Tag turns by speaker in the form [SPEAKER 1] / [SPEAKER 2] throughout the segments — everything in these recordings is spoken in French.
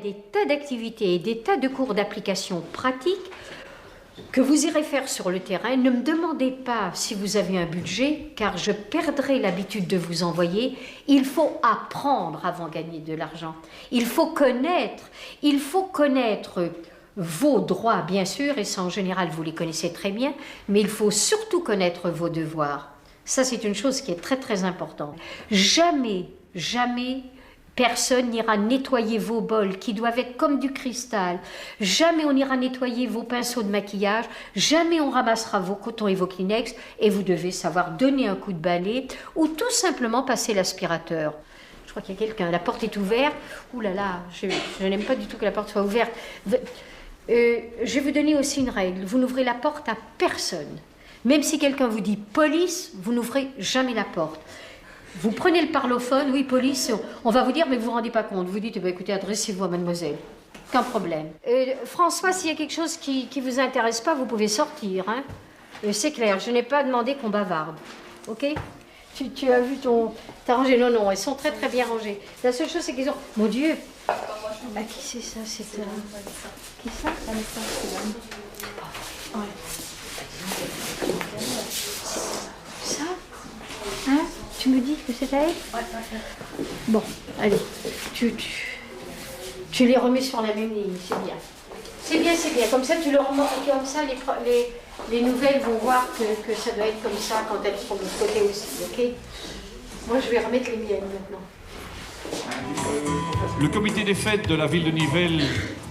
[SPEAKER 1] des tas d'activités et des tas de cours d'application pratique que vous irez faire sur le terrain. Ne me demandez pas si vous avez un budget, car je perdrai l'habitude de vous envoyer. Il faut apprendre avant de gagner de l'argent. Il faut connaître vos droits, bien sûr, et ça en général vous les connaissez très bien, mais il faut surtout connaître vos devoirs. Ça, c'est une chose qui est très très importante. Jamais, jamais personne n'ira nettoyer vos bols qui doivent être comme du cristal. Jamais on ira nettoyer vos pinceaux de maquillage. Jamais on ramassera vos cotons et vos Kleenex. Et vous devez savoir donner un coup de balai ou tout simplement passer l'aspirateur. Je crois qu'il y a quelqu'un. La porte est ouverte. Ouh là là, je n'aime pas du tout que la porte soit ouverte. Je vais vous donner aussi une règle. Vous n'ouvrez la porte à personne. Même si quelqu'un vous dit police, vous n'ouvrez jamais la porte. Vous prenez le parlophone, oui, police, on va vous dire, mais vous ne vous rendez pas compte. Vous dites, eh bien, écoutez, adressez-vous à mademoiselle. Aucun problème. François, s'il y a quelque chose qui ne vous intéresse pas, vous pouvez sortir. Hein. C'est clair, je n'ai pas demandé qu'on bavarde. OK? Tu as vu t'as rangé? Non, non, elles sont très très bien rangées. La seule chose, c'est qu'ils ont... Mon Dieu! Ah, qui c'est ça? C'est qui ça? C'est pas vrai. Ouais. Ça? Hein? Tu me dis que c'est à elle? Ouais. Bon, allez, tu les remets sur la même ligne, c'est bien. C'est bien, c'est bien. Comme ça, tu le remontes, et comme ça, les nouvelles vont voir que ça doit être comme ça quand elles seront de l'autre côté aussi, ok? Moi, je vais remettre les miennes maintenant.
[SPEAKER 2] Le comité des fêtes de la ville de Nivelles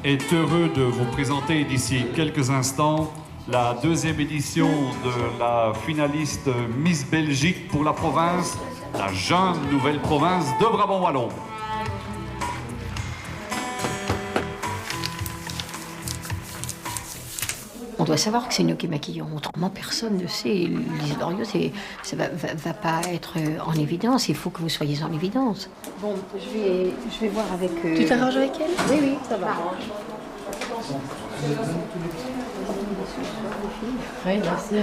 [SPEAKER 2] est heureux de vous présenter d'ici quelques instants la deuxième édition de la finaliste Miss Belgique pour la province, la jeune nouvelle province de Brabant-Wallon.
[SPEAKER 1] On doit savoir que c'est nous qui maquillons, autrement personne ne sait. Lise Loriot, ça va pas être en évidence, il faut que vous soyez en évidence. Bon, je vais voir avec...
[SPEAKER 3] Tu t'arranges avec elle?
[SPEAKER 1] Oui, oui, ça va.
[SPEAKER 3] Oui, merci.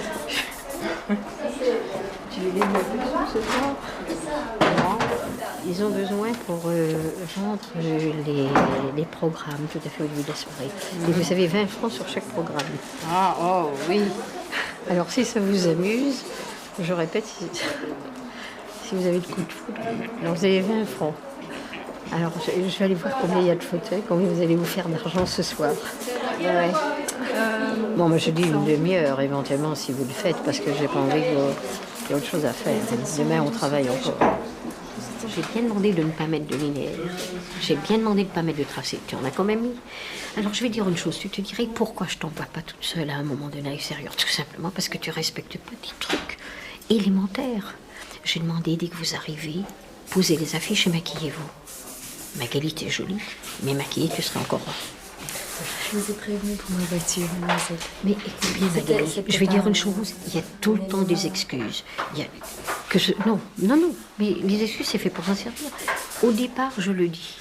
[SPEAKER 1] Tu les as besoin ce soir? Non, ils ont besoin pour rendre les programmes tout à fait au début de la soirée. Et vous avez 20 francs sur chaque programme.
[SPEAKER 3] Ah, oh, oui.
[SPEAKER 1] Alors si ça vous amuse, je répète, si vous avez le coup de foudre, alors vous avez 20 francs. Alors je vais aller voir combien il y a de fauteuils, combien vous allez vous faire d'argent ce soir. Ouais. Bon, moi je dis une demi-heure éventuellement si vous le faites, parce que j'ai pas envie que il y a autre chose à faire. Demain on travaille encore. J'ai bien demandé de ne pas mettre de linéaire. J'ai bien demandé de ne pas mettre de tracé. Tu en as quand même mis. Alors je vais dire une chose, tu te dirais pourquoi je t'envoie pas toute seule à un moment donné à l'extérieur? Tout simplement parce que tu respectes pas des trucs élémentaires. J'ai demandé dès que vous arrivez, posez les affiches et maquillez-vous. Magali, t'es jolie, mais maquillée, tu seras encore...
[SPEAKER 3] Je vous ai prévenu pour ma voiture, mademoiselle.
[SPEAKER 1] Mais écoute bien, Magali, je vais dire une chose, il y a tout le temps des excuses. Non, mais les excuses, c'est fait pour s'en servir. Au départ, je le dis.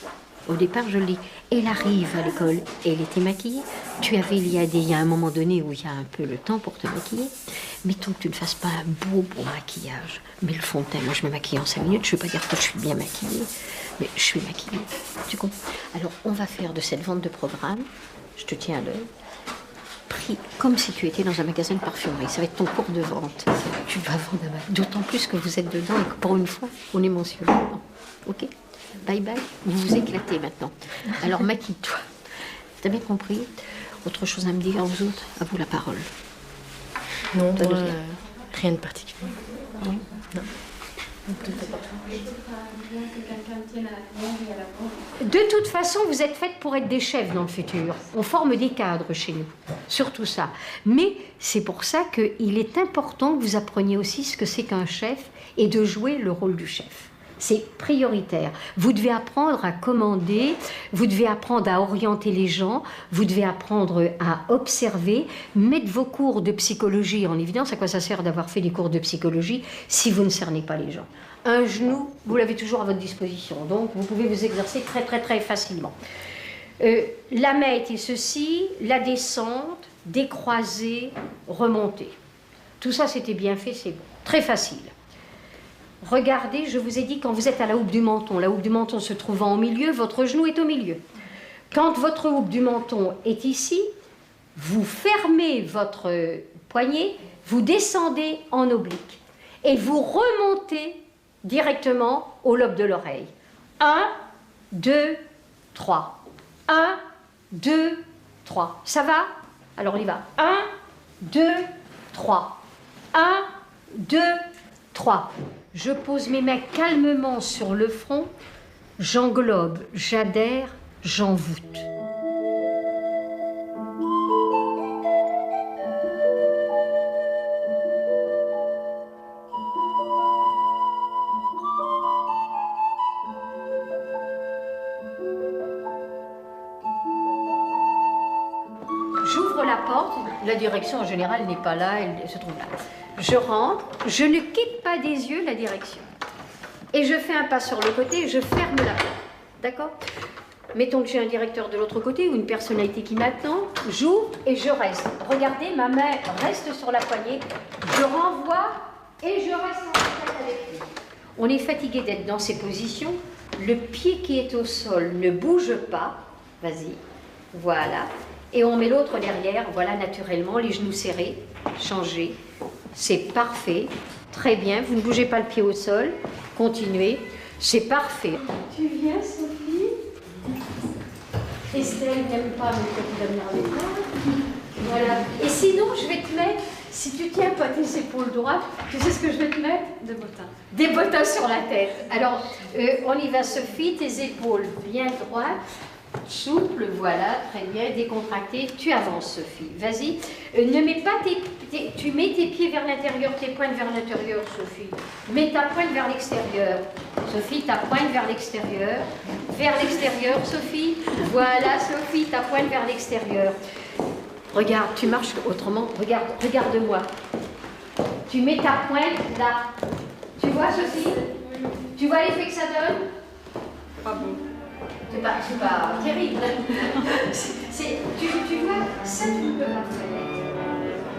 [SPEAKER 1] Elle arrive à l'école, elle était maquillée. Tu avais, il y a un moment donné où il y a un peu le temps pour te maquiller. Mettons que tu ne fasses pas un beau maquillage. Mais le fond de teint, moi je me maquille en 5 minutes, je ne veux pas dire que je suis bien maquillée, mais je suis maquillée. Tu comprends? Alors, on va faire de cette vente de programme, je te tiens à l'œil, pris comme si tu étais dans un magasin de parfumerie. Ça va être ton cours de vente. Tu vas vendre à ma... D'autant plus que vous êtes dedans et que pour une fois, on est mentionné. Ok? Bye bye. Vous vous éclatez maintenant. Alors maquille-toi. T'as bien compris? Autre chose à me dire aux autres? À vous la parole.
[SPEAKER 3] Non, rien de particulier.
[SPEAKER 1] Oui.
[SPEAKER 3] Non.
[SPEAKER 1] De toute façon, vous êtes faites pour être des chefs dans le futur. On forme des cadres chez nous, surtout ça. Mais c'est pour ça qu'il est important que vous appreniez aussi ce que c'est qu'un chef et de jouer le rôle du chef. C'est prioritaire. Vous devez apprendre à commander, vous devez apprendre à orienter les gens, vous devez apprendre à observer, mettre vos cours de psychologie en évidence. À quoi ça sert d'avoir fait des cours de psychologie si vous ne cernez pas les gens? Un genou, vous l'avez toujours à votre disposition, donc vous pouvez vous exercer très très très facilement. La main était ceci, la descente, décroiser, remonter. Tout ça c'était bien fait, c'est bon. Très facile. Regardez, je vous ai dit quand vous êtes à la houppe du menton se trouvant au milieu, votre genou est au milieu. Quand votre houppe du menton est ici, vous fermez votre poignet, vous descendez en oblique et vous remontez directement au lobe de l'oreille. 1, 2, 3. 1, 2, 3. Ça va? Alors on y va. 1, 2, 3. 1, 2, 3. Je pose mes mains calmement sur le front. J'englobe, j'adhère, j'envoûte. J'ouvre la porte, la direction en général n'est pas là, elle se trouve là. Je rentre, je ne quitte pas des yeux la direction. Et je fais un pas sur le côté et je ferme la porte. D'accord? Mettons que j'ai un directeur de l'autre côté ou une personnalité qui m'attend, j'ouvre et je reste. Regardez, ma main reste sur la poignée, je renvoie et je reste en contact avec lui. On est fatigué d'être dans ces positions. Le pied qui est au sol ne bouge pas. Vas-y, voilà. Et on met l'autre derrière, voilà, naturellement, les genoux serrés, changez. C'est parfait, très bien. Vous ne bougez pas le pied au sol, continuez, c'est parfait. Tu viens, Sophie? Estelle n'aime pas, mais toi tu vas venir avec moi. Voilà. Et sinon, je vais te mettre, si tu tiens pas tes épaules droites, tu sais ce que je vais te mettre?
[SPEAKER 3] Des bottins.
[SPEAKER 1] Des bottins sur la tête. Alors, on y va, Sophie, tes épaules bien droites. Souple, voilà, très bien, décontracté. Tu avances, Sophie. Vas-y. Ne mets pas tu mets tes pieds vers l'intérieur, tes pointes vers l'intérieur, Sophie. Mets ta pointe vers l'extérieur. Sophie, ta pointe vers l'extérieur. Vers l'extérieur, Sophie. Voilà, Sophie, ta pointe vers l'extérieur. Regarde, tu marches autrement. Regarde, regarde-moi. Tu mets ta pointe là. Tu vois, Sophie? Tu vois l'effet que ça donne?
[SPEAKER 3] Pas bon.
[SPEAKER 1] C'est pas terrible. Tu vois, ça tu ne peux pas faire.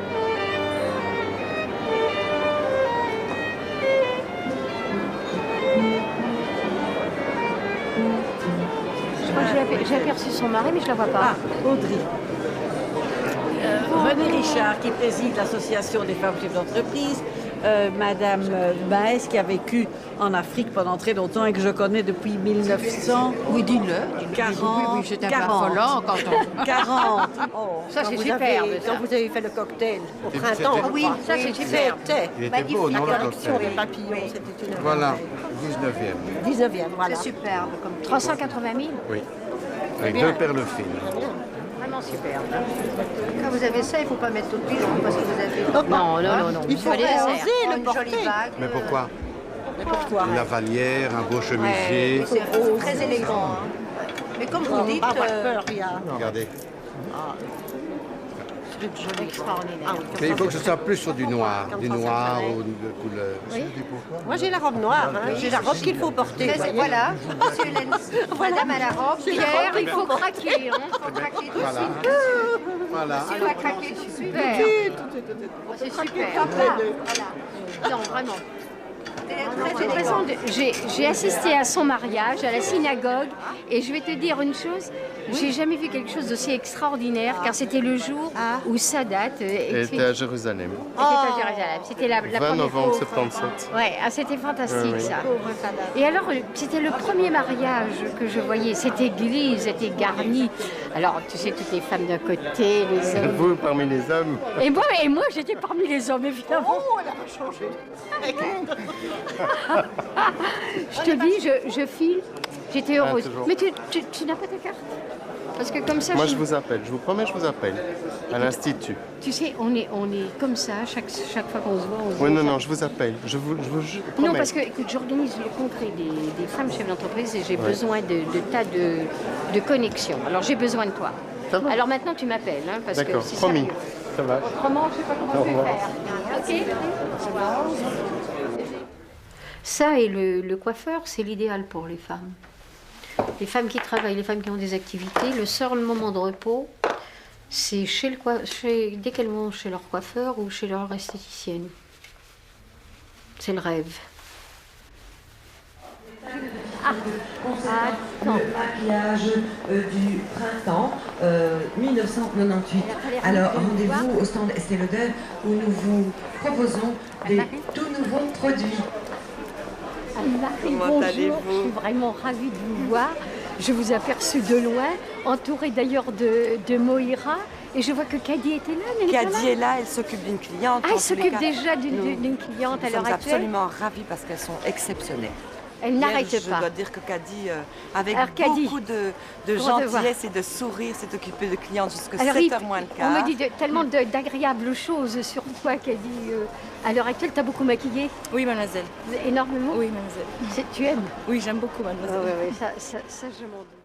[SPEAKER 1] Je crois que j'ai aperçu son mari, mais je ne la vois pas.
[SPEAKER 4] Ah, Audrey. René Richard, qui préside l'association des femmes chefs d'entreprise. Madame Baez, qui a vécu en Afrique pendant très longtemps et que je connais depuis 1900.
[SPEAKER 5] Oui, dis-le.
[SPEAKER 4] 40.
[SPEAKER 5] Oui, c'est un peu affolant quand on...
[SPEAKER 4] 40. Oh,
[SPEAKER 1] Ça,
[SPEAKER 4] quand
[SPEAKER 1] c'est
[SPEAKER 4] vous
[SPEAKER 1] superbe,
[SPEAKER 4] avez-
[SPEAKER 1] ça.
[SPEAKER 4] Quand vous avez fait le cocktail au
[SPEAKER 6] C'était-
[SPEAKER 4] printemps.
[SPEAKER 6] c'était-
[SPEAKER 1] Oui, ça c'est superbe.
[SPEAKER 4] C'était
[SPEAKER 6] Il était beau, non, le
[SPEAKER 4] collection
[SPEAKER 6] cocktail?
[SPEAKER 4] des papillons, c'était une
[SPEAKER 6] Voilà, 19e.
[SPEAKER 4] 19e, voilà.
[SPEAKER 1] C'est superbe. 380 000.
[SPEAKER 6] Oui. Avec deux perles fines.
[SPEAKER 1] Vraiment superbe.
[SPEAKER 5] Quand vous avez ça, il ne faut pas mettre tout le pigeon parce que vous avez
[SPEAKER 1] Non, non, non, non.
[SPEAKER 4] Il faut
[SPEAKER 1] Fallait
[SPEAKER 4] oser le
[SPEAKER 5] une
[SPEAKER 4] porter.
[SPEAKER 5] jolie bague.
[SPEAKER 6] Mais pourquoi?
[SPEAKER 4] Pourquoi
[SPEAKER 6] Une lavalière, un beau chemisier.
[SPEAKER 5] C'est très élégant. Hein. Mais comme vous dites,
[SPEAKER 4] Pas avoir peur, il y a...
[SPEAKER 6] Regardez.
[SPEAKER 1] extraordinaire.
[SPEAKER 6] Mais il faut que ce soit plus sur du noir ou de couleur.
[SPEAKER 4] Moi, j'ai la robe noire. Hein. J'ai la robe qu'il faut porter.
[SPEAKER 5] mais
[SPEAKER 4] voyez.
[SPEAKER 5] voilà, Monsieur Hélène, Madame à la robe,
[SPEAKER 1] Pierre, il faut craquer. Hein.
[SPEAKER 5] il faut craquer tout de
[SPEAKER 6] Voilà.
[SPEAKER 5] suite.
[SPEAKER 6] Voilà.
[SPEAKER 5] Il va craquer tout de suite.
[SPEAKER 1] Super. C'est super. Non, vraiment.
[SPEAKER 5] Très élégant.
[SPEAKER 1] J'ai assisté à son mariage, à la synagogue, et je vais te dire une chose, j'ai jamais vu quelque chose d'aussi extraordinaire, car c'était le jour où Sadat
[SPEAKER 7] était à Jérusalem.
[SPEAKER 1] était à Jérusalem. C'était la
[SPEAKER 7] 20
[SPEAKER 1] première
[SPEAKER 7] novembre
[SPEAKER 1] fois.
[SPEAKER 7] 77.
[SPEAKER 1] Ouais, ah, c'était fantastique
[SPEAKER 7] Oui.
[SPEAKER 1] ça. Et alors, c'était le premier mariage que je voyais. Cette église était garnie. Alors, tu sais, toutes les femmes d'un côté, les hommes.
[SPEAKER 7] Vous, parmi les hommes,
[SPEAKER 1] Et moi j'étais parmi les hommes, évidemment.
[SPEAKER 4] Oh, elle a changé.
[SPEAKER 1] Je te dis, je file, j'étais heureuse.
[SPEAKER 7] toujours.
[SPEAKER 1] Mais tu n'as pas ta carte? Parce que comme ça,
[SPEAKER 7] moi je vous appelle, je vous promets, je vous appelle. À l'Institut.
[SPEAKER 1] tu sais, on est comme ça, chaque fois qu'on se voit, on se
[SPEAKER 7] Oui,
[SPEAKER 1] dit
[SPEAKER 7] non,
[SPEAKER 1] ça.
[SPEAKER 7] non, je vous appelle. Je vous promets.
[SPEAKER 1] Non, parce que écoute, j'organise le congrès des femmes chefs d'entreprise et j'ai besoin de tas de connexions. Alors j'ai besoin de toi.
[SPEAKER 7] Ça va.
[SPEAKER 1] Alors maintenant tu m'appelles, hein, parce que
[SPEAKER 7] D'accord,
[SPEAKER 1] c'est
[SPEAKER 7] promis.
[SPEAKER 1] sérieux.
[SPEAKER 7] Ça va.
[SPEAKER 1] Autrement, je ne sais pas comment
[SPEAKER 7] Au
[SPEAKER 1] je vais
[SPEAKER 7] revoir.
[SPEAKER 1] faire. Ok. Ça et le coiffeur, c'est l'idéal pour les femmes. Les femmes qui travaillent, les femmes qui ont des activités, le seul moment de repos, c'est dès qu'elles vont chez leur coiffeur ou chez leur esthéticienne. C'est le rêve. Attends.
[SPEAKER 8] Le maquillage du printemps 1998. Alors, rendez-vous au stand Estée Lauder où nous vous proposons des tout nouveaux produits.
[SPEAKER 1] Anne-Marie, bonjour, je suis vraiment ravie de vous voir. Je vous ai aperçu de loin, entourée d'ailleurs de Moira. Et je vois que Caddy était là, elle était
[SPEAKER 9] Caddy est là, elle s'occupe d'une cliente.
[SPEAKER 1] Ah, elle s'occupe déjà d'une cliente à l'heure actuelle.
[SPEAKER 9] Nous sommes absolument ravis parce qu'elles sont exceptionnelles.
[SPEAKER 1] Elle n'arrête pas.
[SPEAKER 9] Je dois dire que Caddy, avec
[SPEAKER 1] Caddy,
[SPEAKER 9] beaucoup de gentillesse et de sourire, s'est occupée de clientes jusqu'à 7h moins le quart.
[SPEAKER 1] On me dit tellement d'agréables choses sur toi, Caddy. À l'heure actuelle, tu as beaucoup maquillé?
[SPEAKER 3] Oui, mademoiselle.
[SPEAKER 1] Énormément?
[SPEAKER 3] Oui, mademoiselle.
[SPEAKER 1] Tu aimes?
[SPEAKER 3] Oui, j'aime beaucoup, mademoiselle.
[SPEAKER 1] Oui, ça je m'en doute.